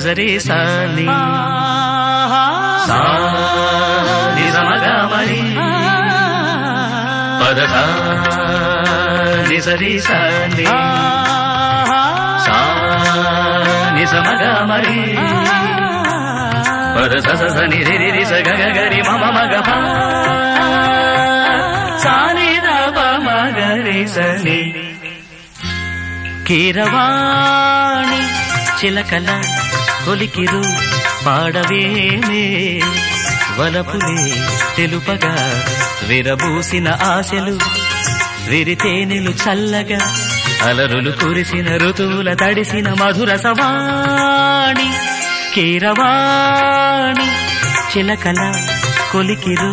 నిజరి సాని సా నిజమగమరి పదస నిజరి సాని సా నిజమగమరి పదస స నిరి రి స గ గరి మమ మగ ప సా ని ద ప మ గ రి స ని కీరవాణి చిలకల కొలికిరు పాడవేమే వలపులే తెలుపగా విరబూసిన ఆశలు విరితేనెలు చల్లగా అలరులు కురిసిన ఋతువుల తడిసిన మధుర సవాణి కీరవాణి చిలకల కొలికిరు